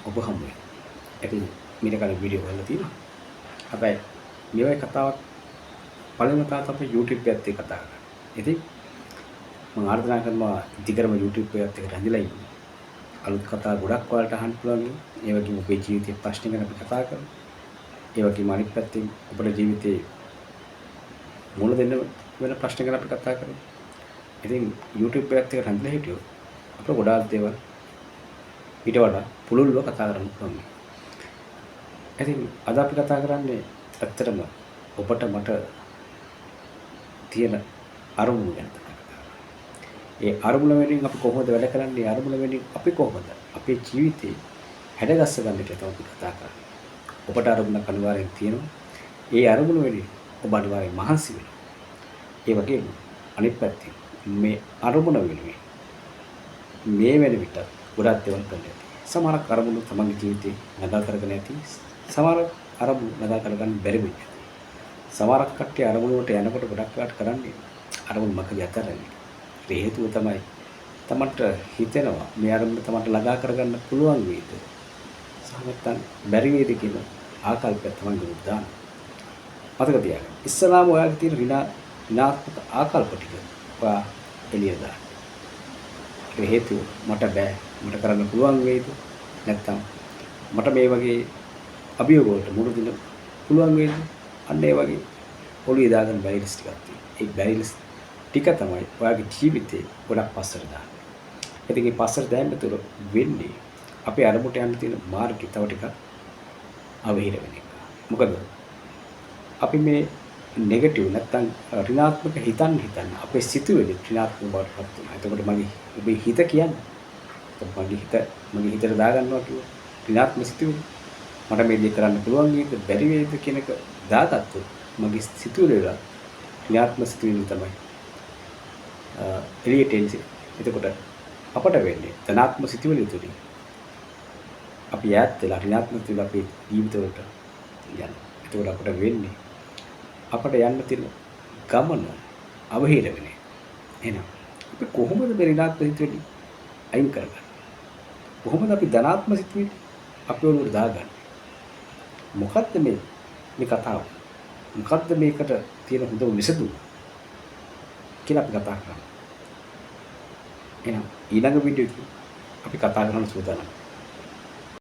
ඔබ හමු වෙනවා. ඉතින් මීට කලින් වීඩියෝ කරලා තියෙනවා. හැබැයි මේ වගේ කතාවක් පළවෙනි තාත් අපේ YouTube එකත් එක්ක කතා කරා. ඉතින් මම ආරාධනා කරනවා දිගටම YouTube එකත් එක්ක රැඳිලා ඉන්න. අලුත් කතා ගොඩක් ඔයාලට අහන්න පුළුවන්. ඒ වගේම ඔබේ ජීවිතයේ ප්‍රශ්න ගැන අපි කතා කරමු. ඒ වගේම අනිත් පැත්තෙන් ඔබේ ජීවිතේ මුල දෙන්න වෙන ප්‍රශ්න ගැන අපි කතා කරමු. ඉතින් YouTube එකත් එක්ක රැඳිලා හිටියොත් අපිට ගොඩාක් දේවල් ඊට වඩා පුළුල්ව කතා කරන්න පුළුවන්. ඉතින් අද අපි කතා කරන්නේ ඇත්තටම ඔබට මට තියෙන අරමුණු ගැන තමයි කතා කරන්නේ. ඒ අරමුණ වෙනින් අපි කොහොමද වැඩ කරන්නේ? අරමුණ වෙනින් අපි කොහොමද අපේ ජීවිතේ හැඩගස්ස ගන්න කියලා තමයි කතා කරන්නේ. ඔබට අරමුණක් අනිවාර්යෙන් තියෙනවා. ඒ අරමුණ වෙනින් ඔබ අනිවාර්යෙන් මහන්සි වෙනවා. ඒ වගේම අනිත් පැත්තෙන් මේ අරමුණ වෙනුවෙන් මේ වෙන විට ගොඩක් දේවල් කරන්න ඇති. සමහරක් අරමුණු තමන්ගේ ජීවිතේ නදා කරගෙන ඇති. සමහර අරමුණු නදා කරගන්න බැරි වෙන්නේ. සමහරක් කට්ටිය අරමුණු වලට යනකොට ගොඩක් වෙලාට කරන්නේ අරමුණු මකදී අතරන්නේ. ඒ හේතුව තමයි තමන්ට හිතෙනවා මේ අරමුණ තමන්ට ළඟා කරගන්න පුළුවන් වේද? සහ නැත්නම් බැරි වේද කියන ආකල්පය තමන්ගේ උදාන. මතක තියාගන්න. ඉස්සලාම ඔයාලගේ තියෙන ඍණාත්මක ආකල්ප ටික ඔයා එළියට දාන්න. ඒ හේතුව මට බෑ, මට කරන්න පුළුවන් වේද? නැත්නම් මට මේ වගේ අභියෝග වලට මුහුණ දෙන්න පුළුවන් වේද? අන්න ඒ වගේ ඔළුවේ දාගෙන බැරිලිස් ටිකක් තියෙනවා. ඒ බැරිලිස් ටික තමයි ඔයාගේ ජීවිතේ ගොඩක් පස්සට දාන්නේ. ඉතින් මේ පස්සට දැම්ම තුර වෙන්නේ අපේ අරමුණට යන්න තියෙන මාර්ගය තව ටිකක් අවහිර වෙන එක. මොකද අපි මේ නෙගටිව් නැත්තම් ඍණාත්මක හිතන්න අපේ සිතුවිලි ඍණාත්මක බවට පත් වෙනවා. එතකොට ඔබේ හිත කියන්නේ මගේ හිතට දාගන්නවා කිව්ව ඍණාත්මක සිතුවිලි මට මේ දේ කරන්න පුළුවන් වේද බැරි වේද කියන එක දාගත්තොත් මගේ සිතුවිලි වල ඍණාත්මක සිතුවිලි තමයි එළියට එන්නේ. එතකොට අපට වෙන්නේ ධනාත්මක සිතුවිලි තුලින් අපි ඈත් වෙලා ඍණාත්මක සිතුවිලි අපේ ජීවිතවලට යනවා. එතකොට අපට වෙන්නේ අපට යන්න තියෙන ගමන අවහිර වෙන්නේ. එහෙනම් අපි කොහොමද මේ ඍණාත්මක සිතුවිලි අයින් කරගන්නේ? කොහොමද අපි ධනාත්මක සිතුවිලි අපේ ඔළුවට දාගන්නේ? මොකද්ද මේ කතාව? මොකද්ද මේකට තියෙන හොඳ විසඳුම කියලා අපි කතා කරමු. එහෙනම් ඊළඟ වීඩියෝ එකේ අපි කතා කරන්න සූදානම්.